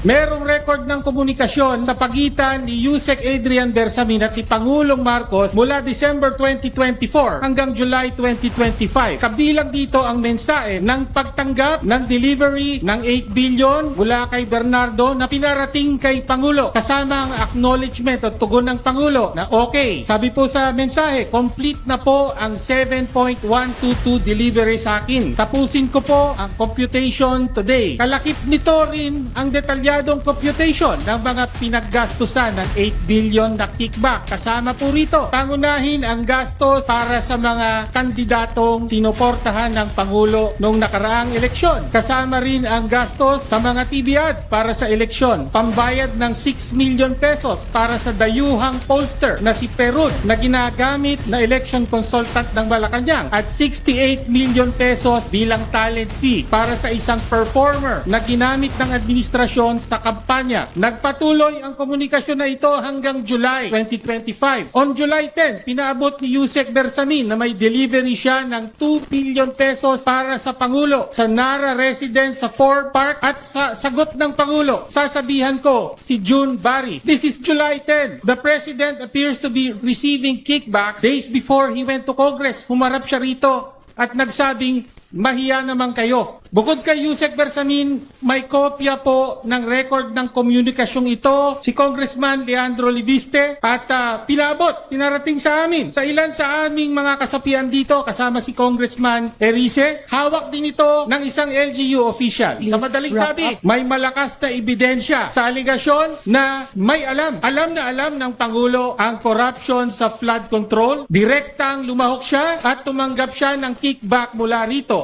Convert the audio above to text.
Merong record ng komunikasyon sa pagitan ni Yusek Adrian Bersamin at ni Pangulong Marcos mula December 2024 hanggang July 2025. Kabilang dito ang mensahe ng pagtanggap ng delivery ng 8 billion mula kay Bernardo na pinarating kay Pangulo kasama ang acknowledgement o tugon ng Pangulo na okay. Sabi po sa mensahe, complete na po ang 7.122 delivery sa akin. Tapusin ko po ang computation today. Kalakip nito rin ang detalyadong computation ng mga pinaggastusan ng 8 billion na kickback. Kasama po rito, pangunahin ang gastos para sa mga kandidatong sinuportahan ng Pangulo noong nakaraang eleksyon. Kasama rin ang gastos sa mga TV ad para sa eleksyon. Pambayad ng 6 million pesos para sa dayuhang pollster na si Perud na ginagamit na election consultant ng Malacanang at 68 million pesos bilang talent fee para sa isang performer na ginamit ng administrasyon sa kampanya. Nagpatuloy ang komunikasyon na ito hanggang July 2025. On July 10, pinaabot ni Yusek Bersamin na may delivery siya ng 2 billion pesos para sa Pangulo sa Nara Residence sa Fort Park at sa sagot ng Pangulo, sasabihan ko si June Barry. This is July 10. The President appears to be receiving kickbacks days before he went to Congress. Humarap siya rito at nagsabing, mahiya naman kayo. Bukod kay Yusek Bersamin, may kopya po ng record ng komunikasyong ito si Congressman Leandro Libiste at pinarating sa amin. Sa ilan sa aming mga kasapian dito, kasama si Congressman Erice, hawak din ito ng isang LGU official. Sa madaling sabi, may malakas na ebidensya sa aligasyon na may alam ng Pangulo ang corruption sa flood control. Direktang lumahok siya at tumanggap siya ng kickback mula rito.